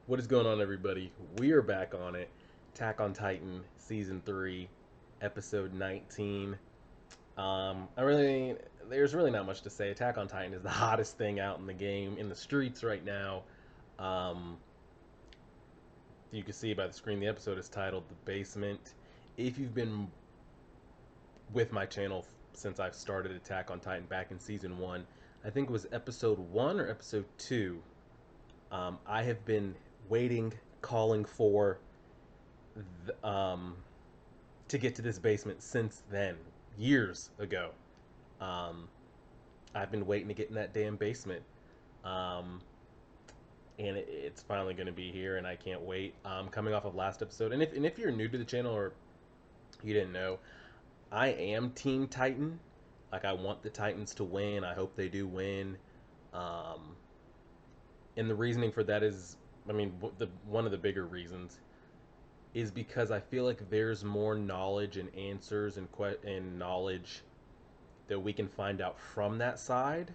What is going on, everybody? We are back on it. Attack on Titan, Season 3, Episode 19. There's really not much to say. Attack on Titan is the hottest thing out in the game, in the streets right now. Um, you can see by the screen, the episode is titled The Basement. If you've been with my channel since I've started Attack on Titan back in Season 1, I think it was Episode 1 or Episode 2, I have been waiting, calling for the, to get to this basement since then, years ago. Um, I've been waiting to get in that damn basement, um, and it's finally going to be here, and I can't wait. Coming off of last episode, and if you're new to the channel or you didn't know, I am Team Titan. Like, I want the Titans to win. I hope they do win. Um, and the reasoning for that is, one of the bigger reasons is because I feel like there's more knowledge and answers and knowledge that we can find out from that side.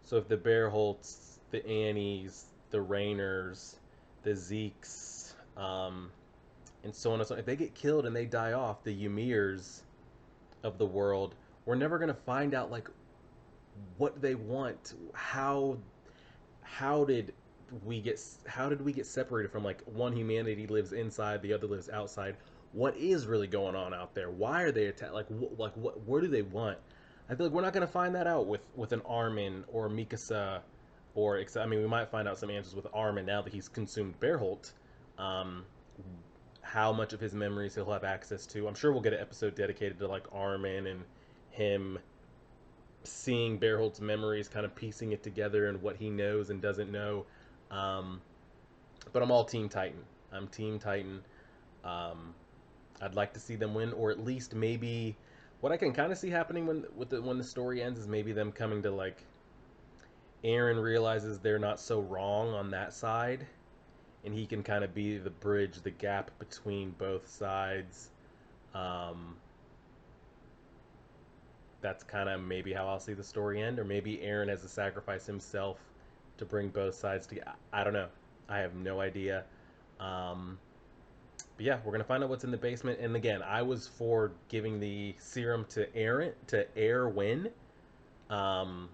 So if the Bearholts, the Annies, the Rainers, the Zeeks, and so on and so on, if they get killed and they die off, the Ymirs of the world, we're never gonna find out like what they want. How did we get separated from, like, one humanity lives inside, the other lives outside? What is really going on out there? Why are they attacked? What where do they want? I feel like we're not going to find that out with an Armin or Mikasa, we might find out some answers with Armin now that he's consumed Bearholt. Um, how much of his memories he'll have access to. I'm sure we'll get an episode dedicated to, like, Armin and him seeing Bearholt's memories, kind of piecing it together and what he knows and doesn't know. Um, but I'm all Team Titan. I'm Team Titan. Um, I'd like to see them win, or at least maybe what I can kind of see happening when the story ends is maybe them coming to, like, Eren realizes they're not so wrong on that side, and he can kind of be the bridge, the gap between both sides. Um, that's kind of maybe how I'll see the story end, or maybe Eren has to sacrifice himself to bring both sides together. I don't know. I have no idea. Um, but yeah, we're gonna find out what's in the basement. And again, I was for giving the serum to Erwin, um,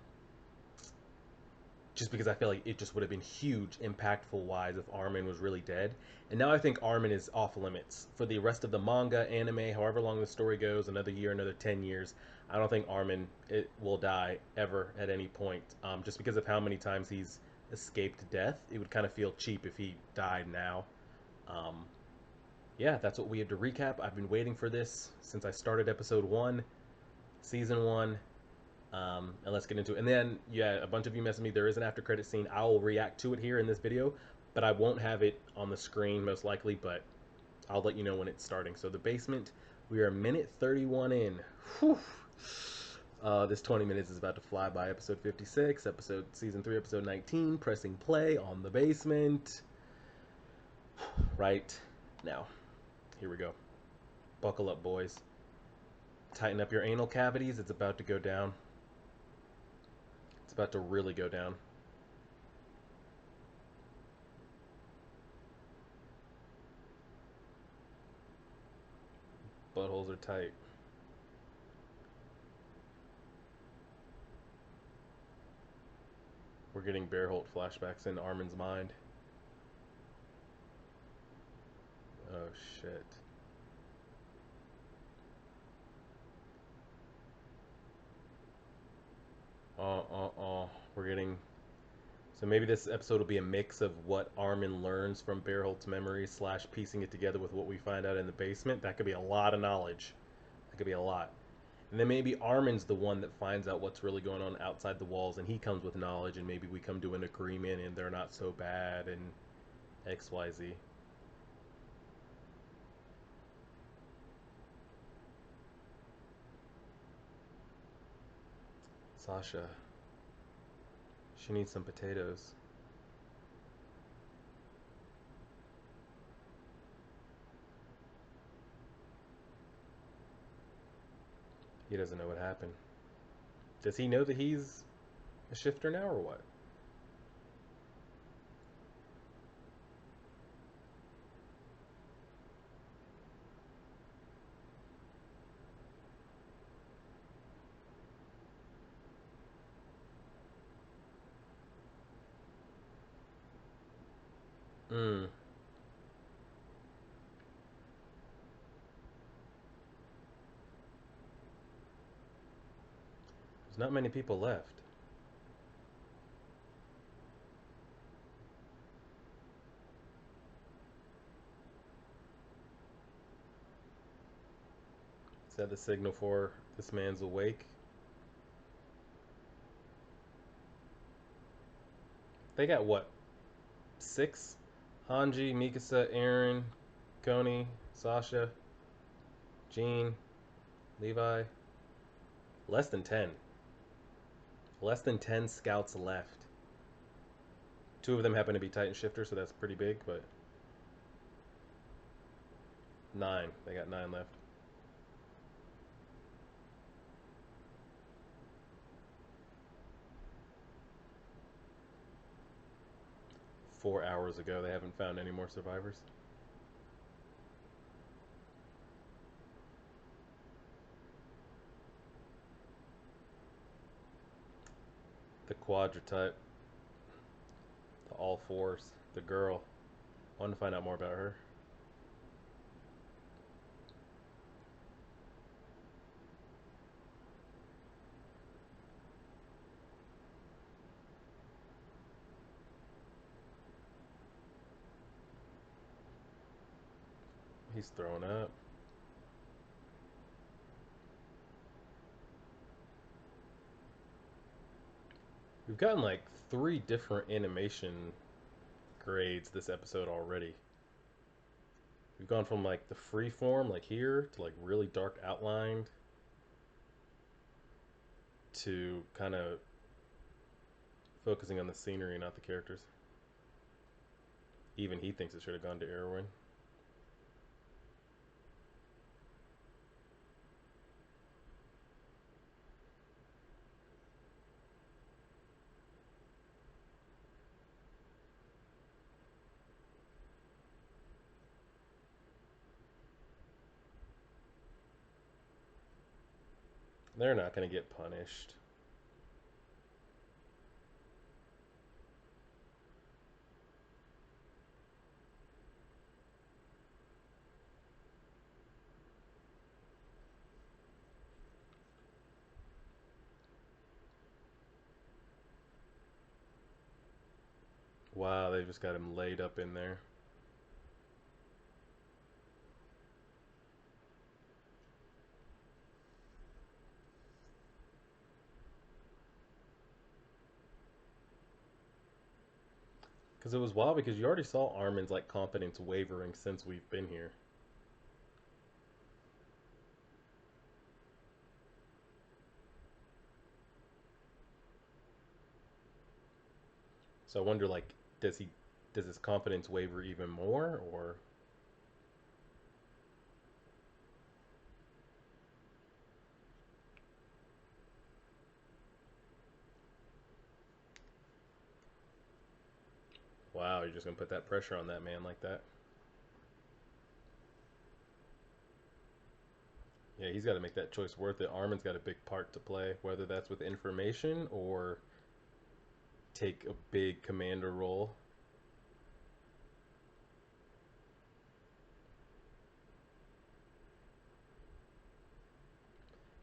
just because I feel like it just would have been huge, impactful wise if Armin was really dead. And now I think Armin is off limits for the rest of the manga, anime, however long the story goes, another year, another 10 years. I don't think Armin will die ever at any point, just because of how many times he's escaped death. It would kind of feel cheap if he died now. Um, yeah, that's what we had to recap. I've been waiting for this since I started episode 1, season 1. And let's get into it. And then, yeah, a bunch of you messaged me. There is an after credit scene. I will react to it here in this video, but I won't have it on the screen most likely, but I'll let you know when it's starting. So the basement, we are minute 31 in. Whew. This 20 minutes is about to fly by. Episode 56, season 3, episode 19, pressing play on the basement. Right now. Here we go. Buckle up, boys. Tighten up your anal cavities. It's about to go down. It's about to really go down. Buttholes are tight. We're getting Bearholt flashbacks in Armin's mind. Oh, shit. We're getting... So maybe this episode will be a mix of what Armin learns from Bearholt's memories / piecing it together with what we find out in the basement. That could be a lot of knowledge. That could be a lot. And then maybe Armin's the one that finds out what's really going on outside the walls, and he comes with knowledge, and maybe we come to an agreement, and they're not so bad, and XYZ. Sasha. She needs some potatoes. He doesn't know what happened. Does he know that he's a shifter now, or what? Mm. There's not many people left. Is that the signal for this man's awake? They got what? Six? Hanji, Mikasa, Aaron, Koni, Sasha, Jean, Levi. Less than 10. Less than 10 scouts left. Two of them happen to be Titan Shifter, so that's pretty big, but nine. They got nine left. 4 hours ago, they haven't found any more survivors. The Quadra-type, the All Fours, the girl. I want to find out more about her. He's throwing up. We've gotten like three different animation grades this episode already. We've gone from like the free form, like here, to like really dark outlined, to kind of focusing on the scenery, not the characters. Even he thinks it should have gone to Erwin. They're not going to get punished. Wow, they just got him laid up in there. Because it was wild because you already saw Armin's like confidence wavering since we've been here. So I wonder like does his confidence waver even more or wow, you're just gonna put that pressure on that man like that? Yeah, he's got to make that choice worth it. Armin's got a big part to play, whether that's with information or take a big commander role.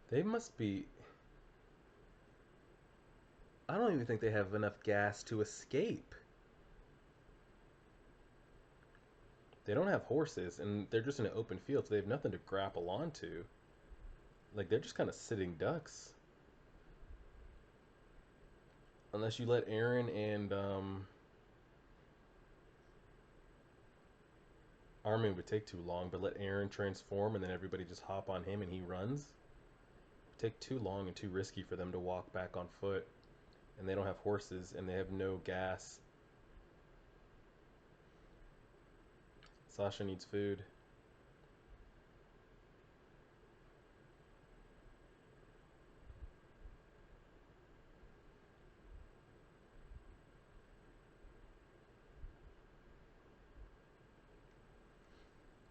They must be. I don't even think they have enough gas to escape. They don't have horses, and they're just in an open field, so they have nothing to grapple onto. Like, they're just kind of sitting ducks. Unless you let Aaron and Armin would take too long, but let Aaron transform and then everybody just hop on him and he runs. It would take too long and too risky for them to walk back on foot. And they don't have horses and they have no gas. Sasha needs food.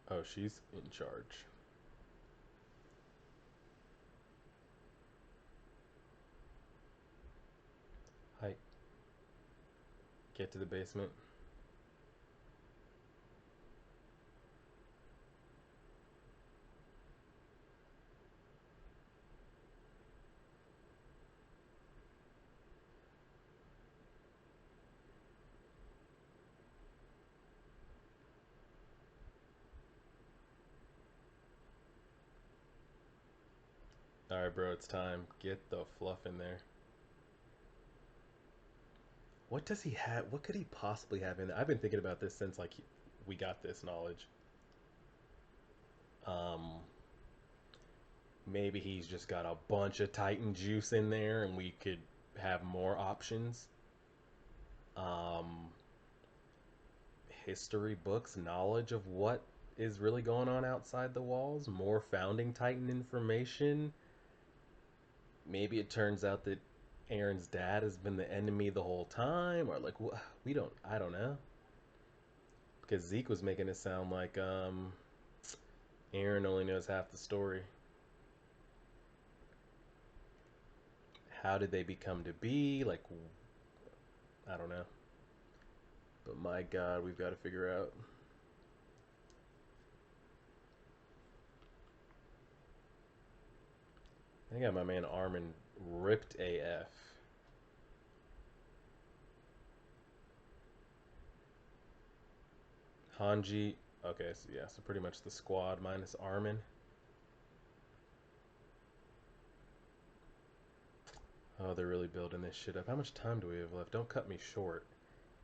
Oh, she's in charge. Hi. Get to the basement. All right, bro, it's time. Get the fluff in there. What does he have? What could he possibly have in there? I've been thinking about this since like we got this knowledge. Um, Maybe he's just got a bunch of Titan juice in there, and we could have more options. Um, History books, knowledge of what is really going on outside the walls, more founding Titan information. Maybe it turns out that Aaron's dad has been the enemy the whole time, or like we don't. I don't know. Because Zeke was making it sound like Aaron only knows half the story. How did they become to be? Like, I don't know. But my God, we've got to figure out. I got my man Armin ripped AF. Hanji. Okay, so yeah, so pretty much the squad minus Armin. Oh, they're really building this shit up. How much time do we have left? Don't cut me short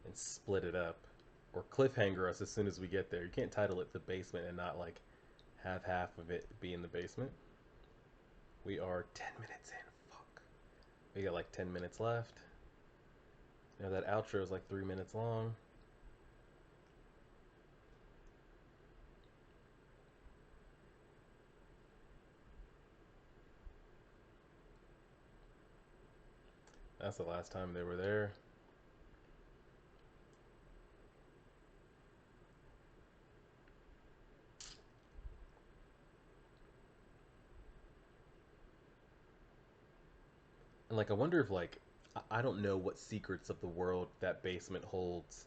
and split it up. Or cliffhanger us as soon as we get there. You can't title it The Basement and not like have half of it be in the basement. We are 10 minutes in. Fuck. We got like 10 minutes left. You know, that outro is like 3 minutes long. That's the last time they were there. And like, I wonder if like, I don't know what secrets of the world that basement holds.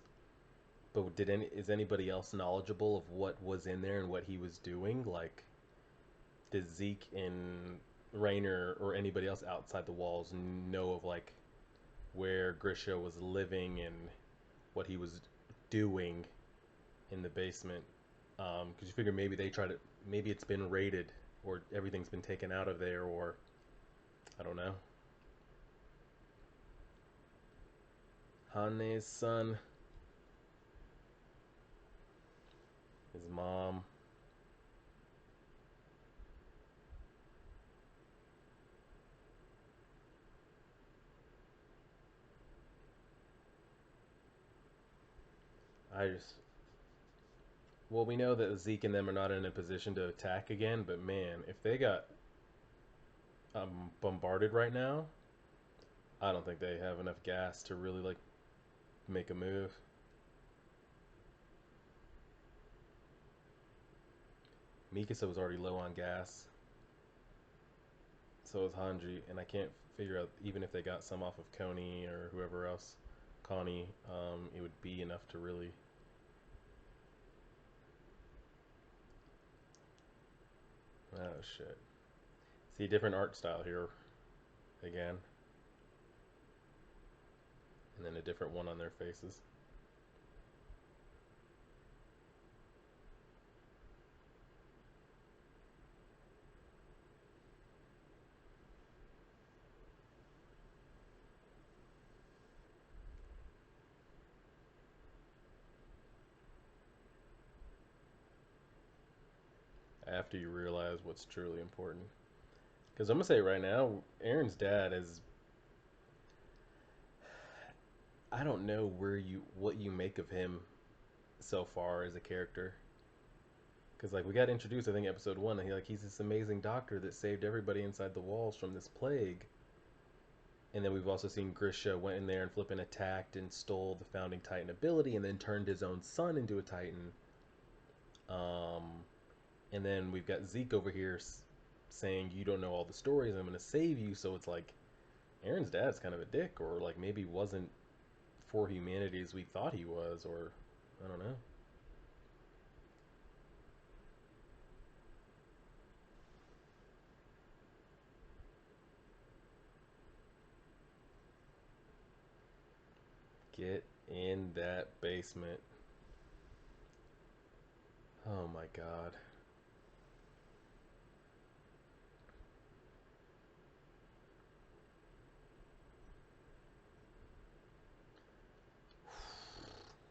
But is anybody else knowledgeable of what was in there and what he was doing? Like, does Zeke and Rainer or anybody else outside the walls know of like where Grisha was living and what he was doing in the basement? Because you figure maybe they try to, maybe it's been raided or everything's been taken out of there, or I don't know. Hane's son, his mom. I just, well, we know that Zeke and them are not in a position to attack again, but man, if they got bombarded right now, I don't think they have enough gas to really like make a move. Mikasa was already low on gas, so was Hanji, and I can't figure out even if they got some off of Coney or whoever else, Connie, it would be enough to really. Oh shit! See, different art style here again, and then a different one on their faces. After you realize what's truly important, because I'm gonna say right now, Aaron's dad is. I don't know what you make of him so far as a character. Because like we got introduced, I think episode one, and he's this amazing doctor that saved everybody inside the walls from this plague. And then we've also seen Grisha went in there and flipping attacked and stole the founding Titan ability, and then turned his own son into a Titan. Um, and then we've got Zeke over here saying you don't know all the stories. I'm gonna save you. So it's like Aaron's dad's kind of a dick, or like maybe wasn't for humanity as we thought he was, or I don't know. Get in that basement. Oh my god.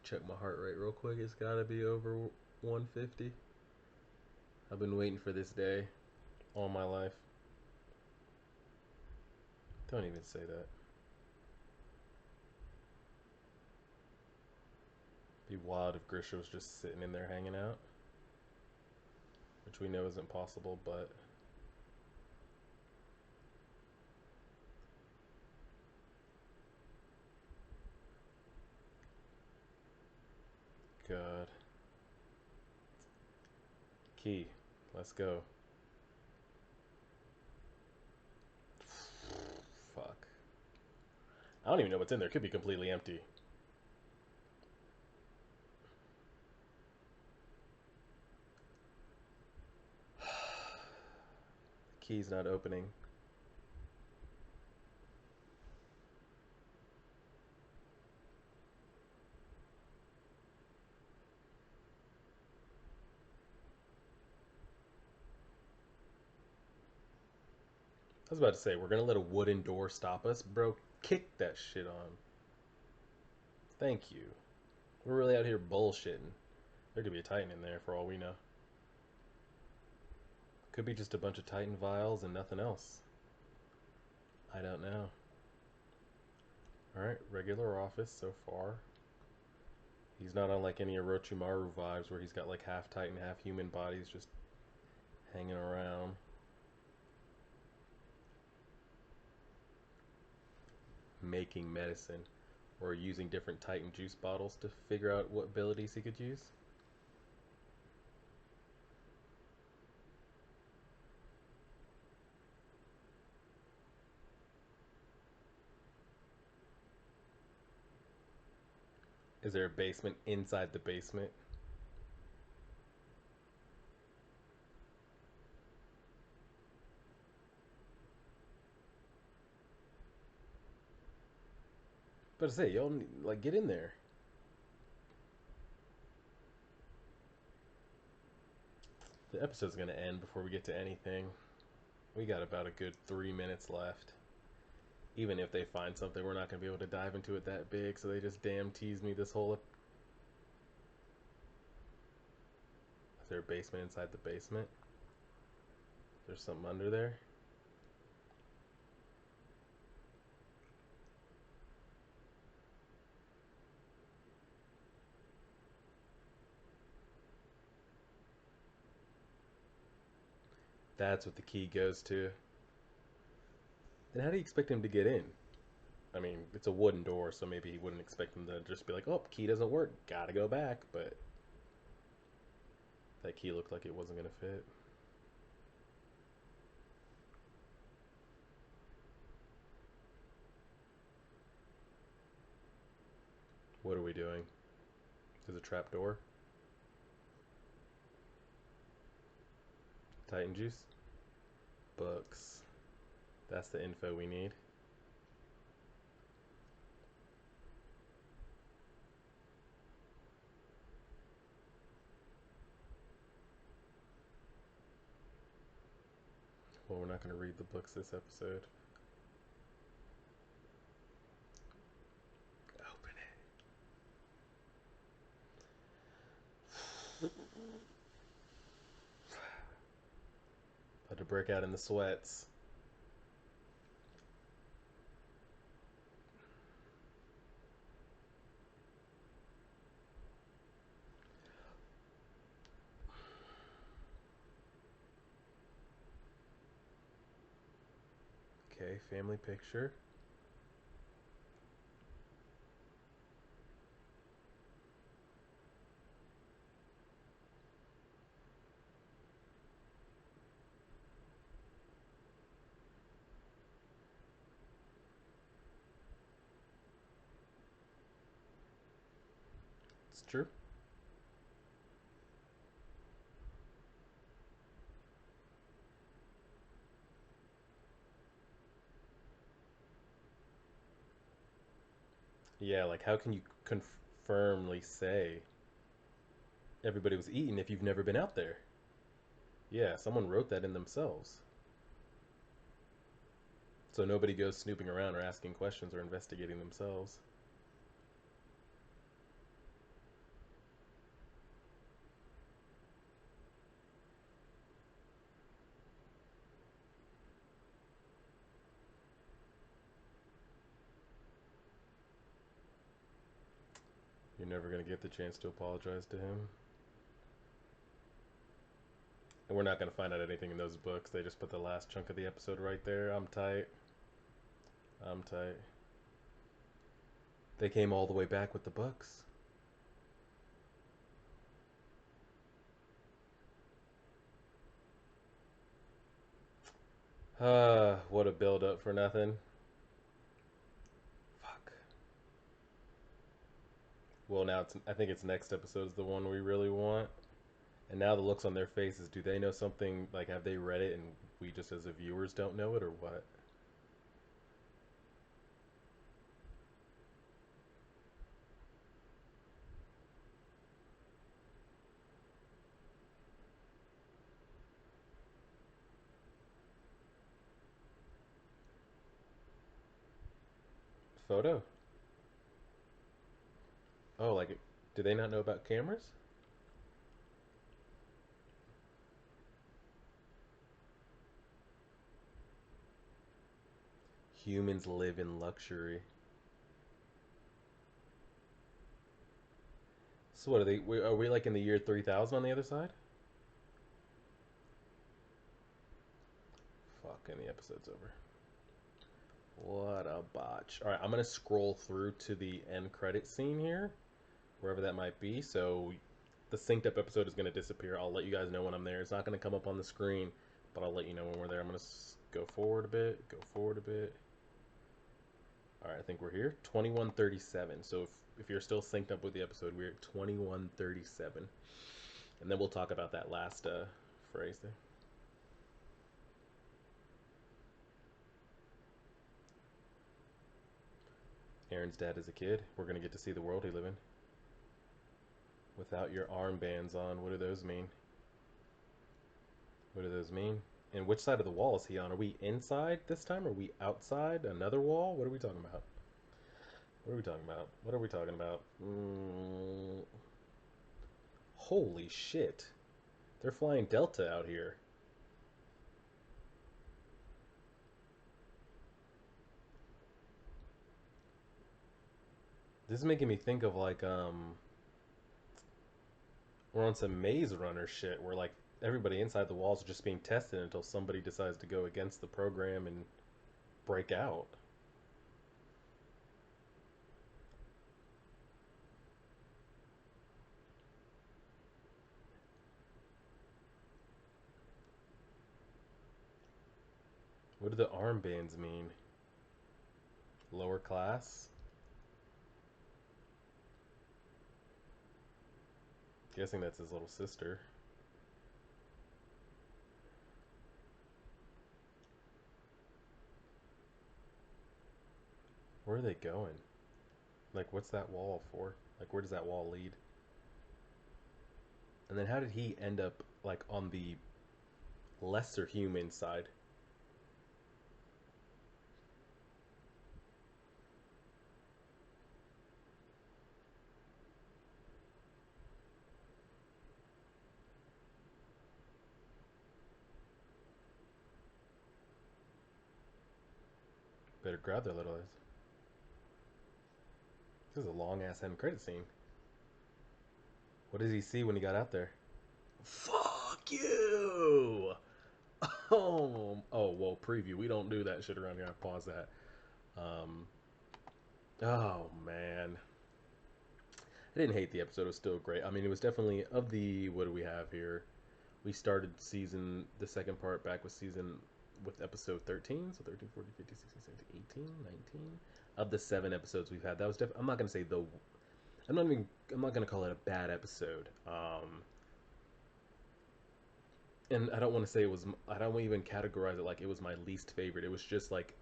Check my heart rate real quick. It's gotta be over 150. I've been waiting for this day all my life. Don't even say that. Be wild if Grisha was just sitting in there hanging out, which we know isn't possible, but God. Key, let's go. Fuck. I don't even know what's in there. It could be completely empty. Key's not opening. I was about to say, we're gonna let a wooden door stop us? Bro, kick that shit on. Thank you. We're really out here bullshitting. There could be a Titan in there for all we know. Could be just a bunch of Titan vials and nothing else. I don't know. Alright, regular office so far. He's not on like any Orochimaru vibes where he's got like half Titan, half human bodies just hanging around. Making medicine or using different Titan juice bottles to figure out what abilities he could use. Is there a basement inside the basement? But I say, y'all like get in there. The episode's gonna end before we get to anything. We got about a good 3 minutes left. Even if they find something, we're not gonna be able to dive into it that big, so they just damn tease me this whole. Is there a basement inside the basement? There's something under there. That's what the key goes to. Then how do you expect him to get in? I mean, it's a wooden door, so maybe he wouldn't expect him to just be like, oh, key doesn't work, gotta go back, but that key looked like it wasn't gonna fit. What are we doing? There's a trap door. Titan juice. Books. That's the info we need. Well, we're not going to read the books this episode. Open it. About to break out in the sweats. Okay, family picture. It's true. Yeah, like how can you confirmly say everybody was eaten if you've never been out there? Yeah, someone wrote that in themselves. So nobody goes snooping around or asking questions or investigating themselves. You're never gonna get the chance to apologize to him. And we're not gonna find out anything in those books. They just put the last chunk of the episode right there. I'm tight. I'm tight. They came all the way back with the books. What a build up for nothing. Fuck. Well, now I think it's next episode's the one we really want. And now the looks on their faces, do they know something? Like, have they read it and we just as the viewers don't know it, or what? Photo? Oh, like, do they not know about cameras? Humans live in luxury. So what are they? Are we like in the year 3000 on the other side? Fuck, and the episode's over. What a botch. All right, I'm gonna scroll through to the end credit scene here, wherever that might be. So the synced up episode is gonna disappear. I'll let you guys know when I'm there. It's not gonna come up on the screen, but I'll let you know when we're there. I'm gonna go forward a bit. Go forward a bit. All right, I think we're here. 2137. So if you're still synced up with the episode, we're at 2137, and then we'll talk about that last phrase there. Aaron's dad is a kid. We're gonna get to see the world he live in. Without your armbands on, what do those mean? What do those mean? And which side of the wall is he on? Are we inside this time? Are we outside another wall? What are we talking about? What are we talking about? What are we talking about? Holy shit. They're flying Delta out here. This is making me think of like we're on some Maze Runner shit where like everybody inside the walls are just being tested until somebody decides to go against the program and break out. What do the armbands mean? Lower class? Guessing that's his little sister. Where are they going? Like, what's that wall for? Like, where does that wall lead? And then how did he end up, like, on the lesser human side? Better grab their little eyes. This is a long ass end credit scene. What does he see when he got out there? Fuck you! Well, preview. We don't do that shit around here. I pause that. Um, oh man, I didn't hate the episode. It was still great. I mean, it was definitely of the what do we have here? We started the second part back with episode 13, so 13, 14, 15, 16, 17, 18, 19 of the 7 episodes we've had. That was definitely. I'm not gonna say the. I'm not gonna call it a bad episode. And I don't want to say it was. I don't even categorize it like it was my least favorite. It was just like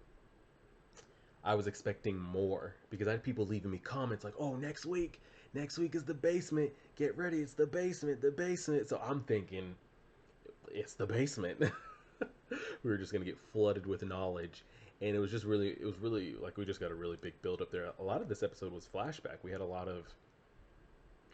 I was expecting more because I had people leaving me comments like, "Oh, next week is the basement. Get ready, it's the basement, the basement." So I'm thinking, it's the basement. We were just gonna get flooded with knowledge, and it was really like we just got a really big build up there. A lot of this episode was flashback. We had a lot of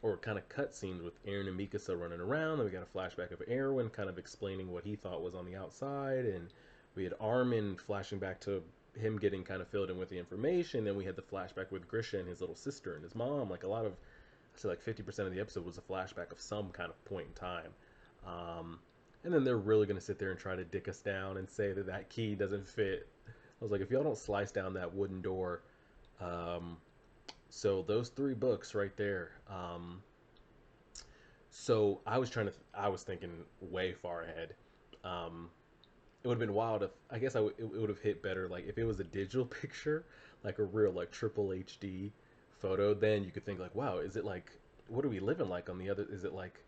or kind of cut scenes with Aaron and Mikasa running around. Then we got a flashback of Erwin kind of explaining what he thought was on the outside, and we had Armin flashing back to him getting kind of filled in with the information. Then we had the flashback with Grisha and his little sister and his mom. Like a lot of So like 50% of the episode was a flashback of some kind of point in time. Um, and then they're really going to sit there and try to dick us down and say that that key doesn't fit. I was like, if y'all don't slice down that wooden door. Um, so those three books right there. So I was thinking way far ahead. Um, it would have been wild if, I guess it would have hit better like if it was a digital picture, like a real like triple HD photo. Then you could think like, wow, is it like, what are we living like on the other? Is it like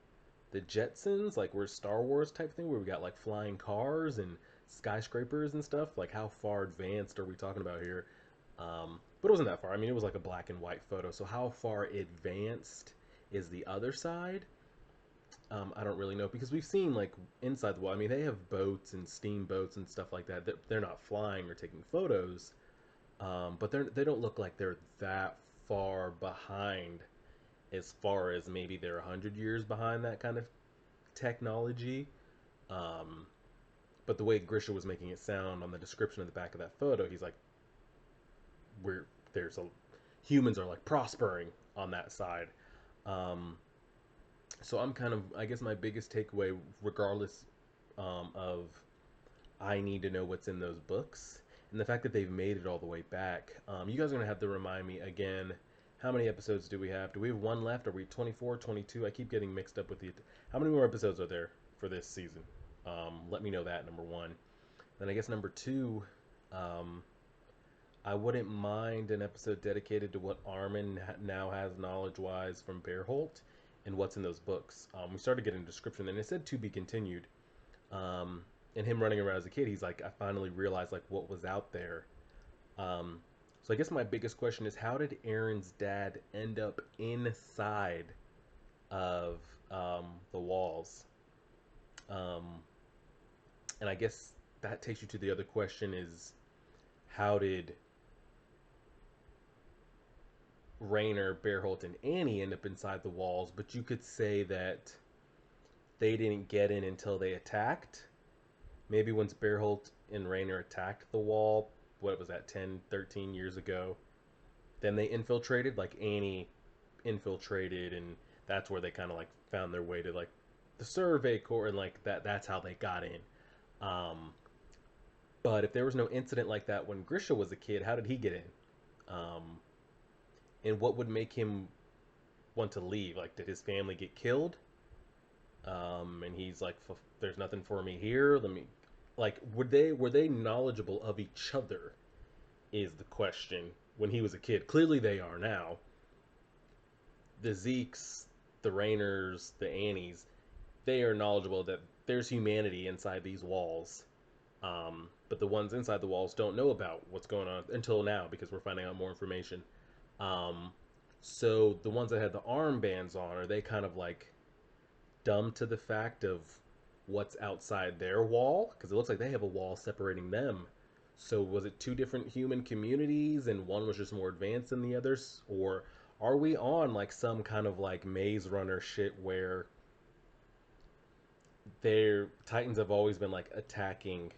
the Jetsons, like we're Star Wars type thing where we got like flying cars and skyscrapers and stuff? Like how far advanced are we talking about here? But it wasn't that far. I mean, it was like a black and white photo. So how far advanced is the other side? I don't really know because we've seen like inside the wall. I mean, they have boats and steamboats and stuff like that. They're not flying or taking photos, but they don't look like they're that far behind as far as maybe they're 100 years behind that kind of technology. Um, but the way Grisha was making it sound on the description of the back of that photo, he's like, "We're there's a humans are like prospering on that side." Um, so I'm kind of, I guess my biggest takeaway, regardless of I need to know what's in those books, and the fact that they've made it all the way back. You guys are gonna have to remind me again. How many episodes do we have? Do we have one left? Are we 24, 22? I keep getting mixed up with the. How many more episodes are there for this season? Let me know that, number one. Then I guess number two, um, I wouldn't mind an episode dedicated to what Armin now has knowledge-wise from Bearholt and what's in those books. We started getting a description, and it said to be continued. Um, and him running around as a kid, he's like, I finally realized like what was out there. Um, so I guess my biggest question is, how did Aaron's dad end up inside of the walls? Um, and I guess that takes you to the other question: is how did Rainer, Bearholt, and Annie end up inside the walls? But you could say that they didn't get in until they attacked. Maybe once Bearholt and Rainer attacked the wall, what was that, 10, 13 years ago, then they infiltrated, like Annie infiltrated, and that's where they kind of like found their way to like the survey corps, and like that's how they got in. Um, but if there was no incident like that when Grisha was a kid, how did he get in? And what would make him want to leave? Like, did his family get killed? And he's like, "There's nothing for me here. Let me." Like, were they knowledgeable of each other? Is the question. When he was a kid, clearly they are now. The Zeeks, the Rainers, the Annies, they are knowledgeable that there's humanity inside these walls. But the ones inside the walls don't know about what's going on until now because we're finding out more information. Um, so the ones that had the armbands on, are they kind of like dumb to the fact of what's outside their wall? Because it looks like they have a wall separating them. So was it two different human communities and one was just more advanced than the others? Or are we on like some kind of like Maze Runner shit where their Titans have always been like attacking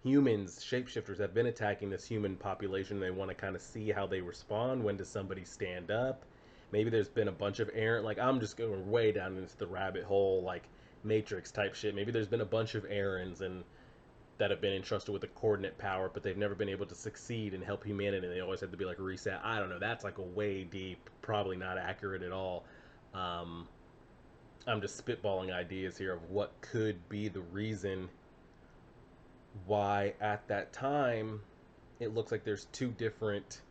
humans, shapeshifters have been attacking this human population. They want to kind of see how they respond. When does somebody stand up? Maybe there's been a bunch of errant, like I'm just going way down into the rabbit hole, like Matrix type shit. Maybe there's been a bunch of errands and that have been entrusted with a coordinate power, but they've never been able to succeed and help humanity. They always have to be like reset. I don't know. That's like a way deep, probably not accurate at all. Um, I'm just spitballing ideas here of what could be the reason why at that time it looks like there's two different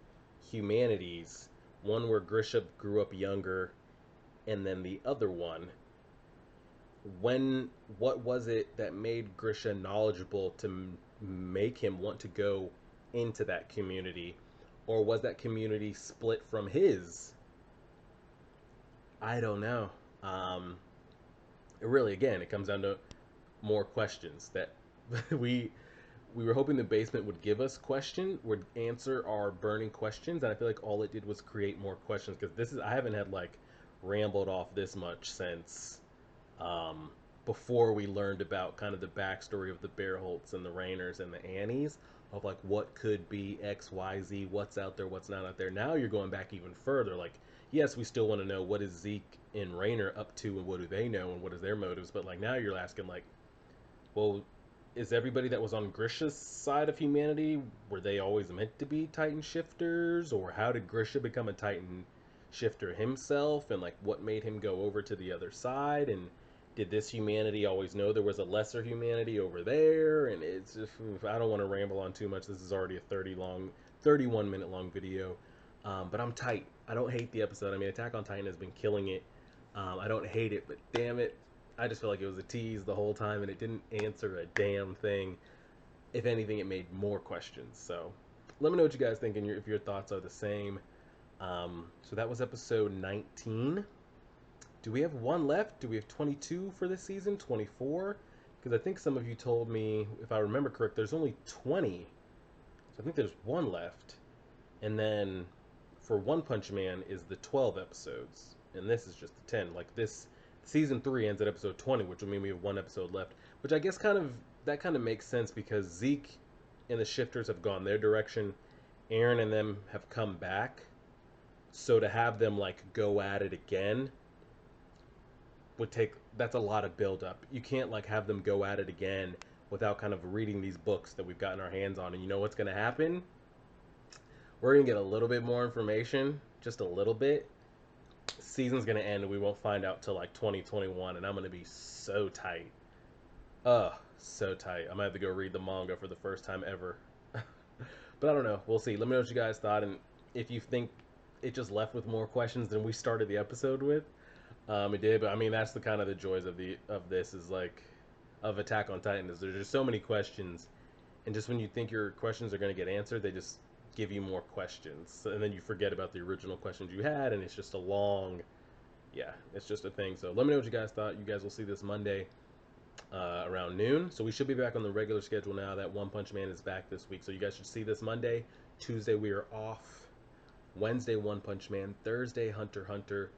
humanities. One where Grisha grew up younger, and then the other one. When what was it that made Grisha knowledgeable to make him want to go into that community, or was that community split from his? I don't know. Um, really, again, it comes down to more questions that we we were hoping the basement would give us would answer our burning questions, and I feel like all it did was create more questions because this is I haven't had like rambled off this much since um, before we learned about kind of the backstory of the Bearholts and the Rainers and the Annies of like what could be X, Y, Z, what's out there, what's not out there. Now you're going back even further, like yes, we still want to know what is Zeke and Raynor up to and what do they know and what is their motives. But like now you're asking like, well, is everybody that was on Grisha's side of humanity, were they always meant to be Titan shifters, or how did Grisha become a Titan shifter himself, and like what made him go over to the other side, and did this humanity always know there was a lesser humanity over there? And it's just, I don't want to ramble on too much. This is already a 31-minute long video, but I'm tight. I don't hate the episode. I mean, Attack on Titan has been killing it. I don't hate it, but damn it, I just feel like it was a tease the whole time and it didn't answer a damn thing. If anything, it made more questions. So let me know what you guys think and if your thoughts are the same. So that was episode 19. Do we have one left? Do we have 22 for this season? 24? Because I think some of you told me, if I remember correct, there's only 20. So I think there's one left. And then for One Punch Man is the 12 episodes. And this is just the 10. Like this season 3 ends at episode 20, which will mean we have one episode left. Which I guess that kind of makes sense because Zeke and the Shifters have gone their direction. Eren and them have come back. So to have them like go at it again that's a lot of build up. You can't like have them go at it again without kind of reading these books that we've gotten our hands on. And you know what's going to happen? We're going to get a little bit more information, just a little bit. Season's going to end and we won't find out till like 2021, and I'm going to be so tight. So tight. I might have to go read the manga for the first time ever. But I don't know. We'll see. Let me know what you guys thought, and if you think it just left with more questions than we started the episode with. It did, but I mean that's the kind of the joys of this is like of Attack on Titan is there's just so many questions, and just when you think your questions are going to get answered, they just give you more questions, and then you forget about the original questions you had, and it's just it's just a thing. So let me know what you guys thought. You guys will see this Monday around noon, so we should be back on the regular schedule now that One Punch Man is back this week. So you guys should see this Monday. Tuesday we are off. Wednesday One Punch Man. Thursday Hunter x Hunter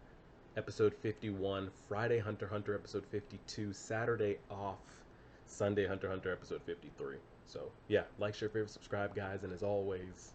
episode 51, Friday Hunter x Hunter episode 52, Saturday off, Sunday Hunter x Hunter episode 53. So yeah, like, share, favorite, subscribe, guys, and as always,